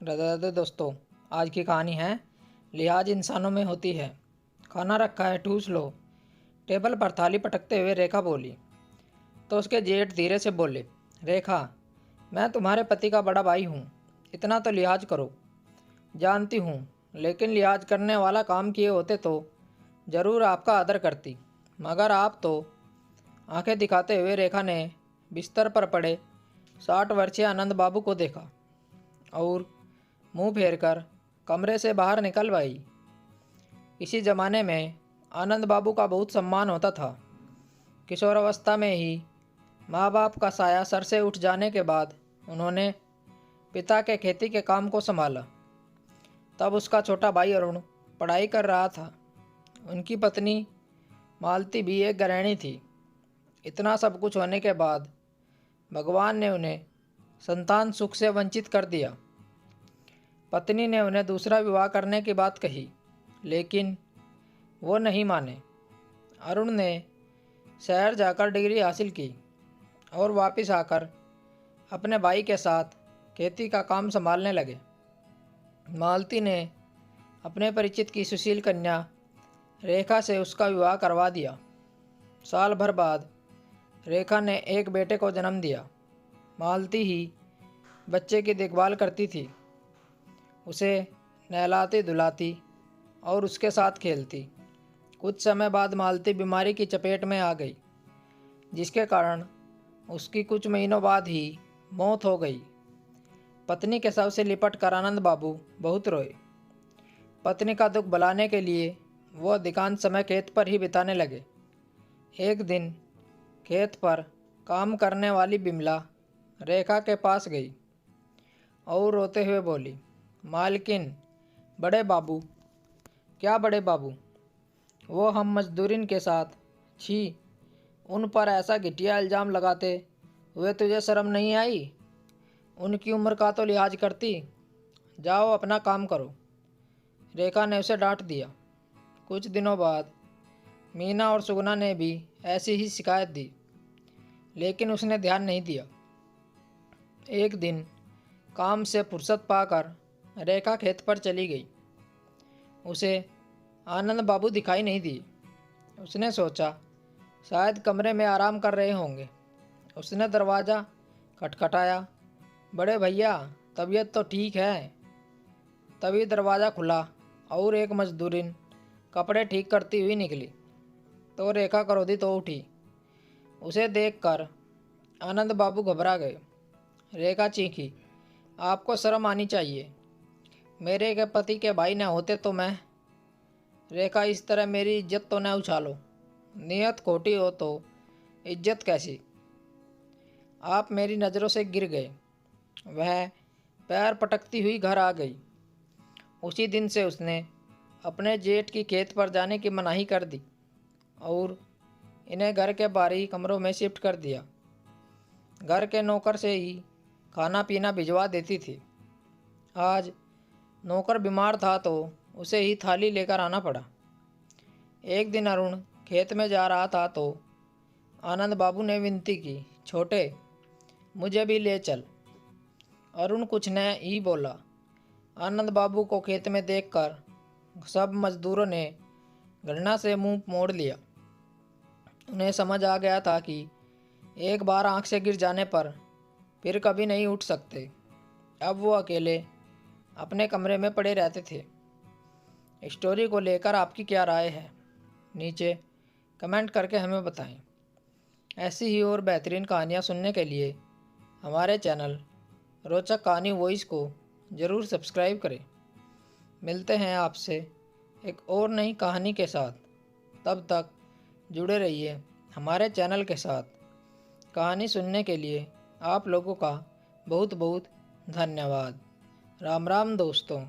राधे राधे दोस्तों। आज की कहानी है लिहाज इंसानों में होती है। खाना रखा है, ठूस लो। टेबल पर थाली पटकते हुए रेखा बोली तो उसके जेठ धीरे से बोले, रेखा, मैं तुम्हारे पति का बड़ा भाई हूँ, इतना तो लिहाज करो। जानती हूँ, लेकिन लिहाज करने वाला काम किए होते तो ज़रूर आपका आदर करती, मगर आप तो। आंखें दिखाते हुए रेखा ने बिस्तर पर पड़े 60 वर्षीय आनंद बाबू को देखा और मुंह फेरकर कमरे से बाहर निकल आई। इसी ज़माने में आनंद बाबू का बहुत सम्मान होता था। किशोरावस्था में ही माँ बाप का साया सर से उठ जाने के बाद उन्होंने पिता के खेती के काम को संभाला। तब उसका छोटा भाई अरुण पढ़ाई कर रहा था। उनकी पत्नी मालती भी एक गृहिणी थी। इतना सब कुछ होने के बाद भगवान ने उन्हें संतान सुख से वंचित कर दिया। पत्नी ने उन्हें दूसरा विवाह करने की बात कही, लेकिन वो नहीं माने। अरुण ने शहर जाकर डिग्री हासिल की और वापस आकर अपने भाई के साथ खेती का काम संभालने लगे। मालती ने अपने परिचित की सुशील कन्या रेखा से उसका विवाह करवा दिया। साल भर बाद रेखा ने एक बेटे को जन्म दिया। मालती ही बच्चे की देखभाल करती थी, उसे नहलाती धुलाती और उसके साथ खेलती। कुछ समय बाद मालती बीमारी की चपेट में आ गई, जिसके कारण उसकी कुछ महीनों बाद ही मौत हो गई। पत्नी के शव से लिपट कर आनंद बाबू बहुत रोए। पत्नी का दुख भुलाने के लिए वो अधिकांश समय खेत पर ही बिताने लगे। एक दिन खेत पर काम करने वाली बिमला रेखा के पास गई और रोते हुए बोली, मालकिन, बड़े बाबू। क्या बड़े बाबू? वो हम मजदूरिन के साथ। छी, उन पर ऐसा घटिया इल्ज़ाम लगाते हुए तुझे शर्म नहीं आई? उनकी उम्र का तो लिहाज करती। जाओ अपना काम करो। रेखा ने उसे डांट दिया। कुछ दिनों बाद मीना और सुगना ने भी ऐसी ही शिकायत दी, लेकिन उसने ध्यान नहीं दिया। एक दिन काम से फुर्सत पाकर रेखा खेत पर चली गई। उसे आनंद बाबू दिखाई नहीं दिए। उसने सोचा शायद कमरे में आराम कर रहे होंगे। उसने दरवाज़ा खटखटाया। बड़े भैया, तबीयत तो ठीक है? तभी दरवाज़ा खुला और एक मजदूरिन कपड़े ठीक करती हुई निकली तो रेखा क्रोधित हो उठी। उसे देखकर आनंद बाबू घबरा गए। रेखा चीखी, आपको शर्म आनी चाहिए। मेरे के पति के भाई न होते तो मैं। रेखा, इस तरह मेरी इज्जत तो न उछालो। नियत खोटी हो तो इज्जत कैसी? आप मेरी नज़रों से गिर गए। वह पैर पटकती हुई घर आ गई। उसी दिन से उसने अपने जेठ की खेत पर जाने की मनाही कर दी और इन्हें घर के बाहरी कमरों में शिफ्ट कर दिया। घर के नौकर से ही खाना पीना भिजवा देती थी। आज नौकर बीमार था तो उसे ही थाली लेकर आना पड़ा। एक दिन अरुण खेत में जा रहा था तो आनंद बाबू ने विनती की, छोटे, मुझे भी ले चल। अरुण कुछ न ही बोला। आनंद बाबू को खेत में देखकर सब मजदूरों ने घृणा से मुंह मोड़ लिया। उन्हें समझ आ गया था कि एक बार आंख से गिर जाने पर फिर कभी नहीं उठ सकते। अब वो अकेले अपने कमरे में पड़े रहते थे। स्टोरी को लेकर आपकी क्या राय है? नीचे कमेंट करके हमें बताएं। ऐसी ही और बेहतरीन कहानियाँ सुनने के लिए हमारे चैनल रोचक कहानी वॉइस को ज़रूर सब्सक्राइब करें। मिलते हैं आपसे एक और नई कहानी के साथ। तब तक जुड़े रहिए हमारे चैनल के साथ। कहानी सुनने के लिए आप लोगों का बहुत बहुत धन्यवाद। राम राम दोस्तों।